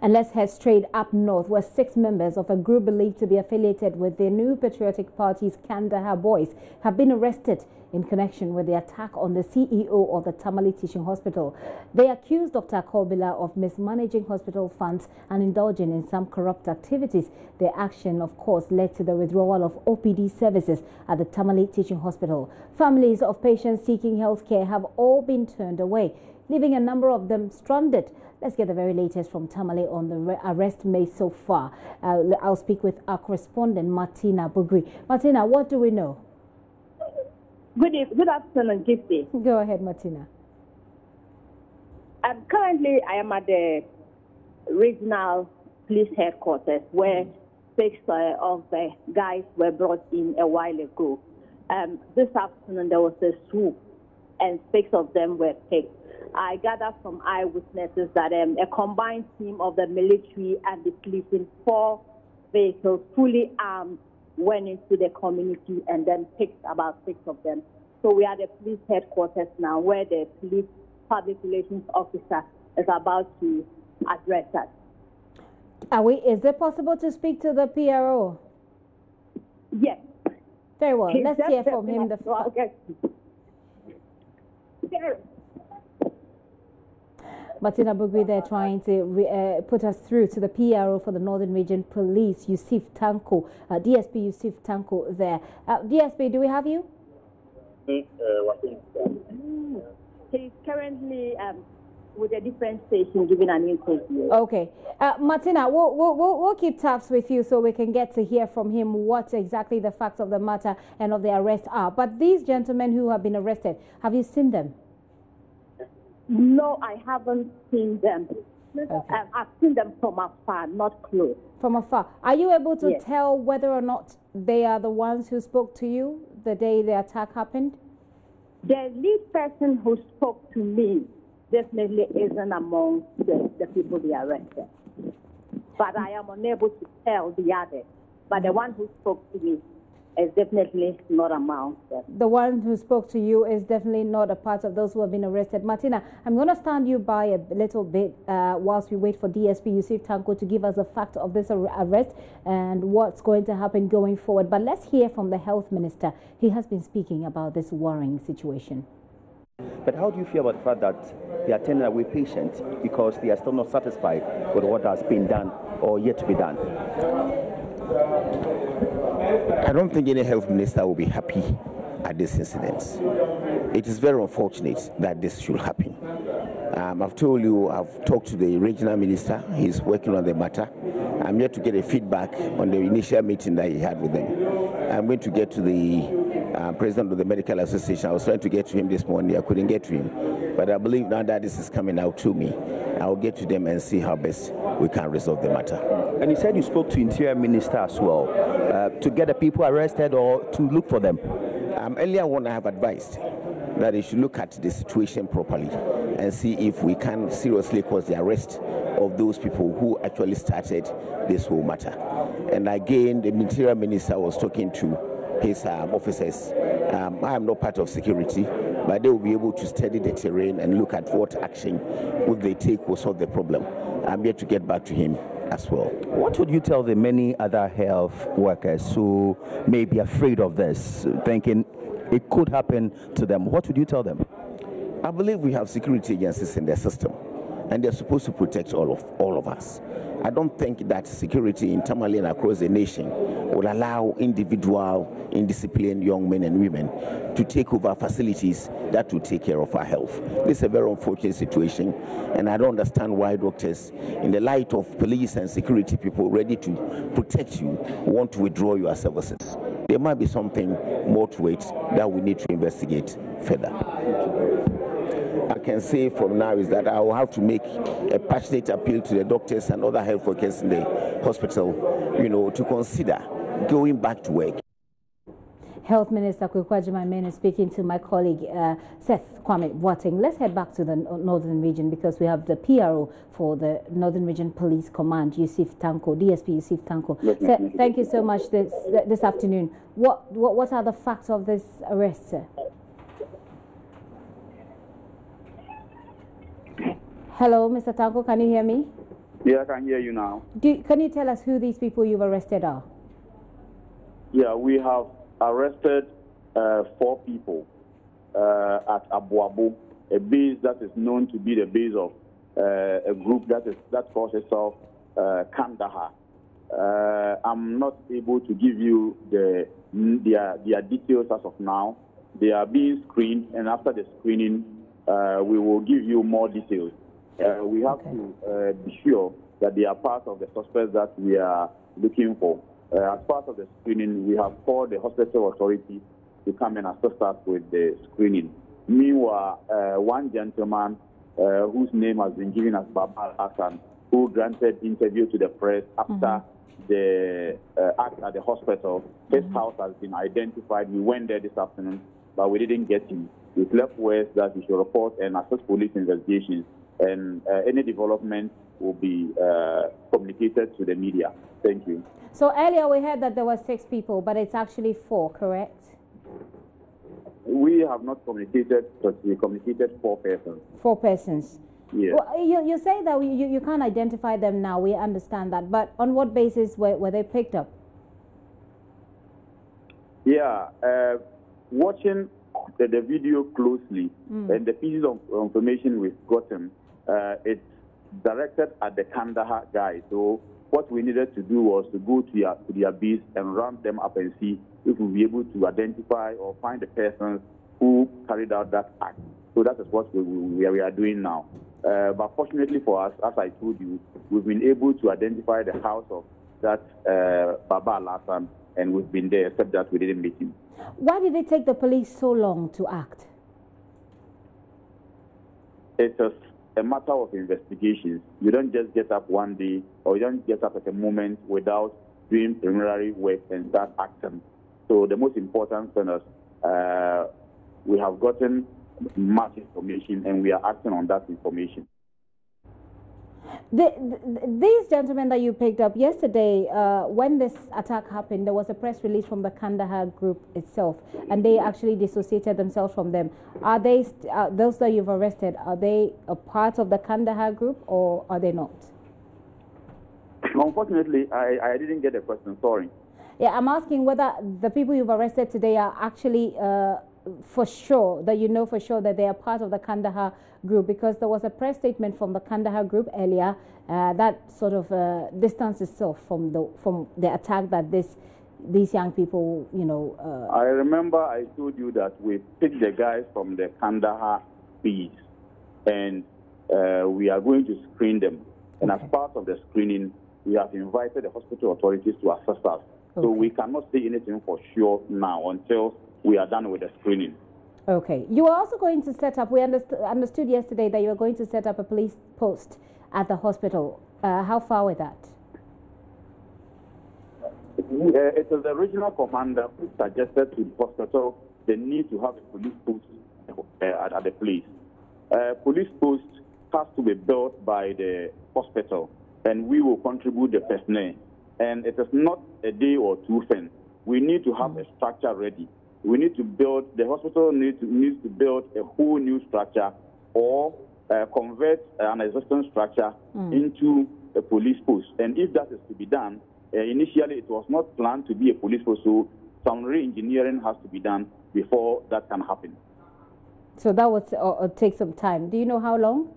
And let's head straight up north, where 6 members of a group believed to be affiliated with the New Patriotic Party's Kandahar Boys have been arrested in connection with the attack on the CEO of the Tamale Teaching Hospital. They accused Dr. Kobila of mismanaging hospital funds and indulging in some corrupt activities. Their action, of course, led to the withdrawal of OPD services at the Tamale Teaching Hospital. Families of patients seeking health care have all been turned away, leaving a number of them stranded. Let's get the very latest from Tamale on the arrest made so far. I'll speak with our correspondent, Martina Bugri. Martina, what do we know? Good afternoon, Gifty. Go ahead, Martina. Currently, I am at the regional police headquarters where 6 of the guys were brought in a while ago. This afternoon, there was a swoop and 6 of them were picked. I gathered from eyewitnesses that a combined team of the military and the police in 4 vehicles, fully armed, went into the community and then picked about 6 of them. So we are at the police headquarters now, where the police public relations officer is about to address us. Is it possible to speak to the PRO? Yes. Very well. Let's hear from him. Martina Bugri, they're trying to put us through to the PRO for the Northern Region Police, Yusuf Tanko, DSP Yusuf Tanko there. DSP, do we have you? He's currently with a different station giving an interview. Okay. Martina, we'll keep tabs with you so we can get to hear from him what exactly the facts of the matter and of the arrest are. But these gentlemen who have been arrested, have you seen them? No, I haven't seen them. Okay. I've seen them from afar, not close. From afar. Are you able to tell whether or not they are the ones who spoke to you the day the attack happened? The lead person who spoke to me definitely isn't among the people they arrested. But I am unable to tell the others. But the one who spoke to me is definitely not among them. The one who spoke to you is definitely not a part of those who have been arrested. Martina, I'm going to stand you by a little bit whilst we wait for DSP Yusuf Tanko to give us a fact of this arrest and what's going to happen going forward. But let's hear from the health minister. He has been speaking about this worrying situation. But how do you feel about the fact that they are turning away patients because they are still not satisfied with what has been done or yet to be done? I don't think any health minister will be happy at this incident. It is very unfortunate that this should happen. I've told you, I've talked to the regional minister. He's working on the matter. I'm yet to get a feedback on the initial meeting that he had with them. I'm going to get to the president of the medical association. I was trying to get to him this morning. I couldn't get to him. But I believe now that this is coming out to me, I'll get to them and see how best we can resolve the matter. And you said you spoke to Interior Minister as well, to get the people arrested or to look for them? Earlier on, I have advised that they should look at the situation properly and see if we can seriously cause the arrest of those people who actually started this whole matter. And again, the Interior Minister was talking to his officers. I am not part of security, but they will be able to study the terrain and look at what action would they take will solve the problem. I'm here to get back to him as well. What would you tell the many other health workers who may be afraid of this, thinking it could happen to them? What would you tell them? I believe we have security agencies in the system, and they're supposed to protect all of us. I don't think that security in Tamale and across the nation will allow individual, indisciplined young men and women to take over facilities that will take care of our health. This is a very unfortunate situation, and I don't understand why doctors, in the light of police and security people ready to protect you, want to withdraw your services. There might be something more to it that we need to investigate further. I can say from now is that I will have to make a passionate appeal to the doctors and other health workers in the hospital, to consider going back to work. Health Minister Kwekwaji Main is speaking to my colleague Seth Kwame Boateng. Let's head back to the Northern Region because we have the PRO for the Northern Region Police Command, Yusuf Tanko, DSP Yusuf Tanko. Seth, thank you so much this afternoon. What are the facts of this arrest, sir? Hello, Mr. Tanko, can you hear me? Yeah, I can hear you now. Can you tell us who these people you've arrested are? Yeah, we have arrested 4 people at Abuabu, a base that is known to be the base of a group that calls itself Kandahar. I'm not able to give you their details as of now. They are being screened, and after the screening, we will give you more details. We have to be sure that they are part of the suspects that we are looking for. As part of the screening, we have called the hospital authority to come and assist us with the screening. Meanwhile, one gentleman whose name has been given as Baba Hassan, who granted interview to the press after the act at the hospital, his house has been identified. We went there this afternoon, but we didn't get him. We left word that we should report and assist police investigations, and any development will be communicated to the media. Thank you. So earlier we heard that there were 6 people, but it's actually 4, correct? We have not communicated, but we communicated 4 persons. 4 persons. Yes. Well, you say that you can't identify them now. We understand that, but on what basis were they picked up? Yeah, watching the video closely and the pieces of information we've gotten, it's directed at the Kandahar guys. So what we needed to do was to go to their base and round them up and see if we'll be able to identify or find the persons who carried out that act. So that is what we are doing now. But fortunately for us, as I told you, we've been able to identify the house of that Baba Alassane, and we've been there, except that we didn't meet him. Why did it take the police so long to act? It's a matter of investigations. You don't just get up one day, or you don't get up at a moment without doing preliminary work and start acting. So the most important thing is we have gotten much information, and we are acting on that information. These gentlemen that you picked up yesterday, when this attack happened, there was a press release from the Kandahar group itself, and they actually dissociated themselves from them. Are they, those that you've arrested, are they a part of the Kandahar group, or are they not? Unfortunately, I didn't get the question, sorry. Yeah, I'm asking whether the people you've arrested today are actually for sure, that you know for sure that they are part of the Kandahar group, because there was a press statement from the Kandahar group earlier that sort of distanced itself from the attack that these young people, you know. I remember I told you that we picked the guys from the Kandahar piece, and we are going to screen them. And as part of the screening, we have invited the hospital authorities to assist us. So we cannot say anything for sure now until we are done with the screening. Okay. You are also going to set up, we understood yesterday that you were going to set up a police post at the hospital. How far with that? It is the regional commander who suggested to the hospital the need to have a police post at the place. Police post has to be built by the hospital, and we will contribute the personnel. And it is not a day or two thing. We need to have a structure ready. We need to build, the hospital needs to build a whole new structure, or convert an existing structure into a police post. And if that is to be done, initially it was not planned to be a police post, so some re-engineering has to be done before that can happen. So that would take some time. Do you know how long?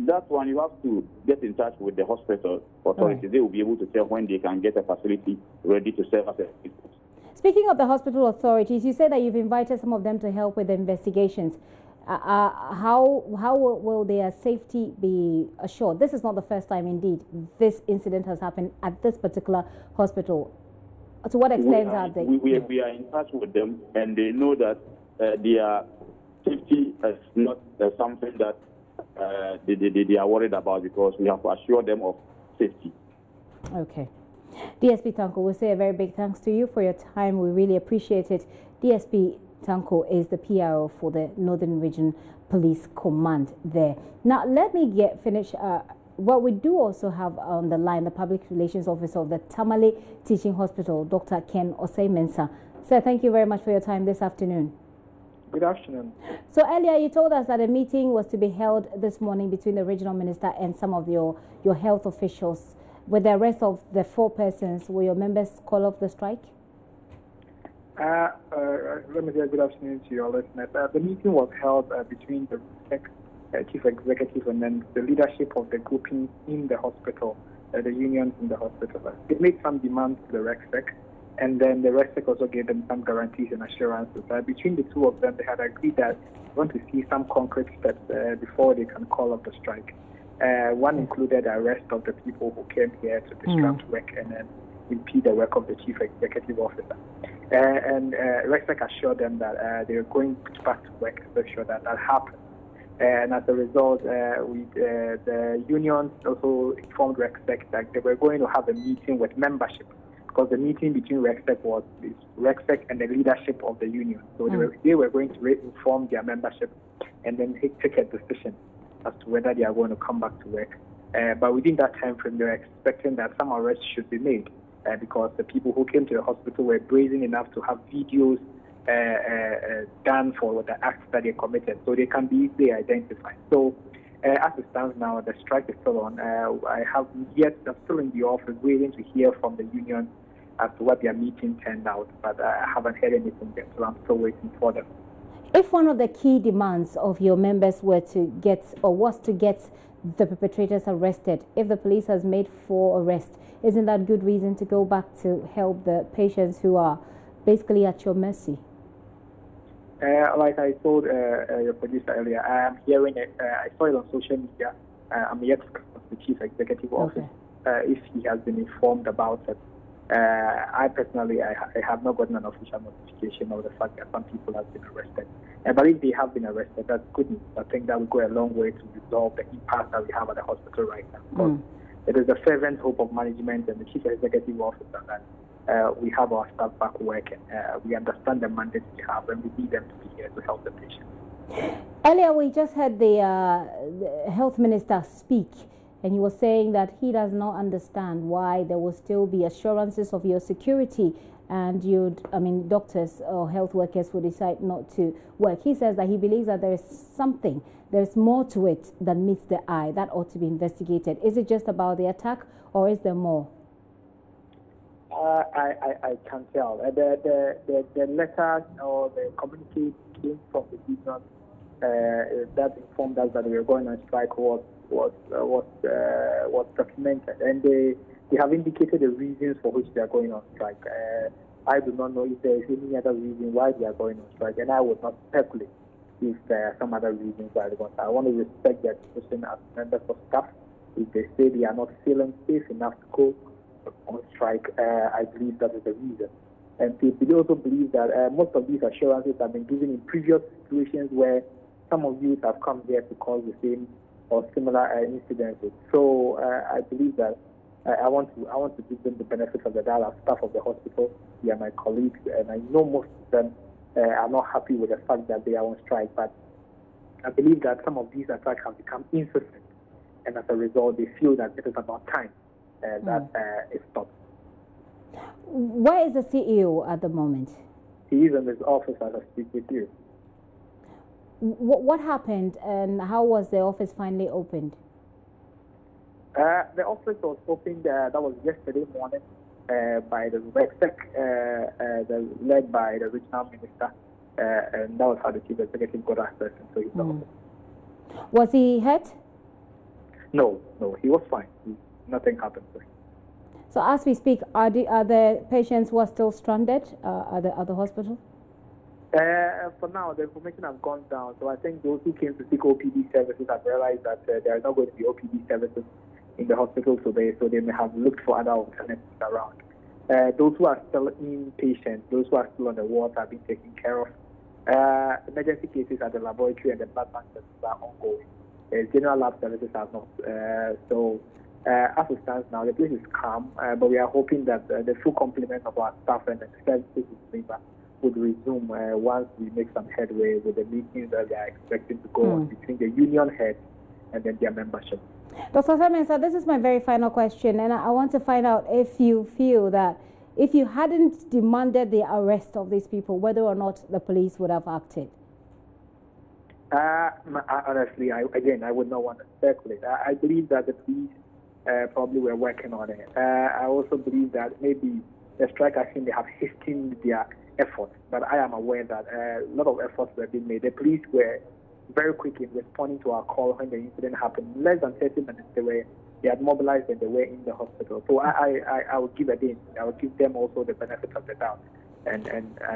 That one, you have to get in touch with the hospital authorities. They will be able to tell when they can get a facility ready to serve as a police post. Speaking of the hospital authorities, you said that you've invited some of them to help with the investigations. How will their safety be assured? This is not the first time, indeed, this incident has happened at this particular hospital. To what extent are they? We are in touch with them, and they know that their safety is not something that they are worried about, because we have to assure them of safety. Okay. DSP Tanko, we say a very big thanks to you for your time. We really appreciate it. DSP Tanko is the PRO for the Northern Region Police Command there. Now, let me finish. What we do also have on the line, the Public Relations Officer of the Tamale Teaching Hospital, Dr. Ken Osei-Mensah. Sir, thank you very much for your time this afternoon. Good afternoon. So earlier you told us that a meeting was to be held this morning between the regional minister and some of your health officials. With the rest of the 4 persons, will your members call off the strike? Let me say good afternoon to your listeners. The meeting was held between the chief executive and then the leadership of the grouping in the hospital, the unions in the hospital. They made some demands to the RECSEC, and then the RECSEC also gave them some guarantees and assurances. Between the two of them, they had agreed that they want to see some concrete steps before they can call off the strike. One included the arrest of the people who came here to disrupt work and then impede the work of the chief executive officer. And RECSEC assured them that they are going back to work to make sure that happens. And as a result, the unions also informed RECSEC that they were going to have a meeting with membership, because the meeting between RECSEC was RECSEC and the leadership of the union. So they were going to inform their membership and then take a decision as to whether they are going to come back to work. But within that time frame, they were expecting that some arrests should be made because the people who came to the hospital were brazen enough to have videos done for the acts that they committed, so they can be easily identified. So as it stands now, the strike is still on. I'm still in the office waiting to hear from the union as to what their meeting turned out, but I haven't heard anything yet, so I'm still waiting for them. If one of the key demands of your members was to get the perpetrators arrested, if the police has made 4 arrests, isn't that good reason to go back to help the patients who are basically at your mercy? Like I told your producer earlier, I am hearing it. I saw it on social media. I'm yet to ask the chief executive office if he has been informed about it. I personally, I have not gotten an official notification of the fact that some people have been arrested. But if they have been arrested, that's good news. I think that will go a long way to resolve the impasse that we have at the hospital right now. Because it is the fervent hope of management and the chief executive officer that we have our staff back working. We understand the mandate we have, and we need them to be here to help the patients. Earlier, we just heard the health minister speak, and he was saying that he does not understand why there will still be assurances of your security, and doctors or health workers will decide not to work. He says that he believes that there's more to it than meets the eye that ought to be investigated. Is it just about the attack, or is there more? I can't tell. The letter or the communique came from the union that informed us that we were going on strike was documented, and they have indicated the reasons for which they are going on strike. I do not know if there is any other reason why they are going on strike, and I would not speculate if there are some other reasons why they are going on strike. I want to respect their decision as members of staff. If they say they are not feeling safe enough to go on strike, I believe that is the reason. And we also believe that most of these assurances have been given in previous situations where some of you have come here to cause the same or similar incidences. So I believe that I want to give them the benefit of the doubt as staff of the hospital. They are my colleagues, and I know most of them are not happy with the fact that they are on strike. But I believe that some of these attacks have become incessant, and as a result, they feel that it is about time that it stops. Where is the CEO at the moment? He is in his office as I speak with you. What happened, and how was the office finally opened? The office was opened, that was yesterday morning, by the RECSEC, led by the regional minister, and that was how the chief executive got access into his office. Was he hurt? No, he was fine. Nothing happened to him. So as we speak, are the patients who are still stranded at the hospital? For now, the information has gone down. So I think those who came to seek OPD services have realized that there are not going to be OPD services in the hospital today, so they may have looked for other alternatives around. Those who are still inpatient, those who are still on the wards are being taken care of. Emergency cases at the laboratory and the blood bank services are ongoing. General lab services are not. As it stands now, the place is calm, but we are hoping that the full complement of our staff and the services would resume once we make some headway with the meetings that they are expecting to go on between the union heads and then their membership. Dr. Mensah, this is my very final question, and I want to find out if you feel that if you hadn't demanded the arrest of these people, whether or not the police would have acted. Honestly, I would not want to speculate. I believe that the police probably were working on it. I also believe that maybe the strike action, they have hastened their efforts, but I am aware that a lot of efforts were being made. The police were very quick in responding to our call when the incident happened. In less than 30 minutes, they had mobilized and they were in the hospital. So I would give them also the benefit of the doubt. And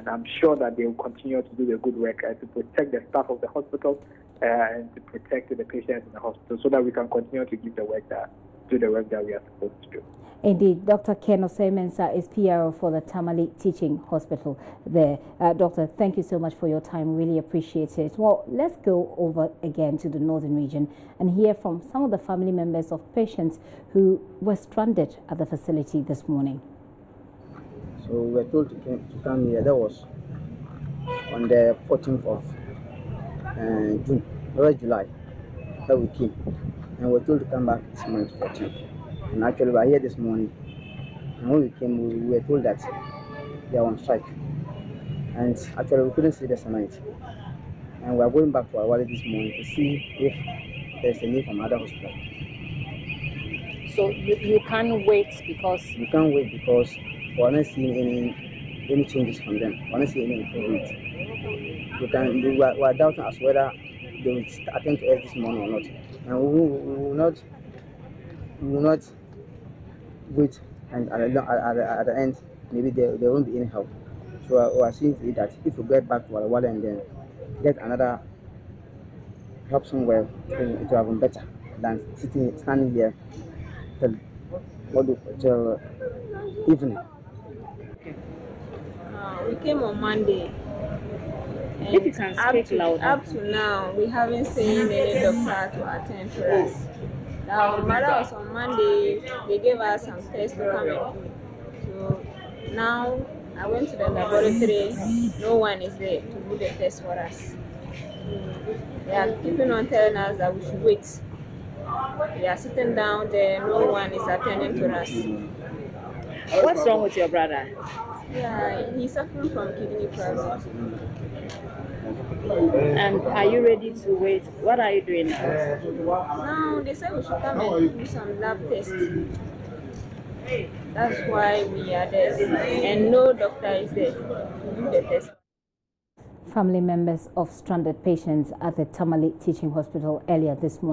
I'm sure that they will continue to do the good work to protect the staff of the hospital and to protect the patients in the hospital, so that we can continue to do the work that we are supposed to do. Indeed, Dr. Ken Osei-Mensah is PRO for the Tamale Teaching Hospital there. Doctor, thank you so much for your time. Really appreciate it. Well, let's go over again to the northern region and hear from some of the family members of patients who were stranded at the facility this morning. So we were told to come here. That was on the 14th of June, or July, that we came. And we were told to come back this month, 14th. And actually, we are here this morning. And when we came, we were told that they are on strike. And actually, we couldn't see this night. And we are going back to our wallet this morning to see if there's a need from other hospital. So you can't wait because... You can't wait because we're not seeing any changes from them. We're not seeing any improvement. We are doubting as whether they will attend to us this morning or not. And we will not wait, and at the end, maybe there won't be any help. So we are seeing that if we get back to our wallet and then get another help somewhere, it will have been better than standing here till evening. We came on Monday. And if you can speak loud. Up to now, we haven't seen any doctor to attend to us. Now, mother was on Monday. They gave us some tests to come and do. So now I went to the laboratory. No one is there to do the test for us. They are keeping on telling us that we should wait. We are sitting down there. No one is attending to us. What's wrong with your brother? Yeah, he's suffering from kidney problems. And are you ready to wait? What are you doing now? Now they said we should come and do some lab tests. That's why we are there. And no doctor is there to do the test. Family members of stranded patients at the Tamale Teaching Hospital earlier this morning.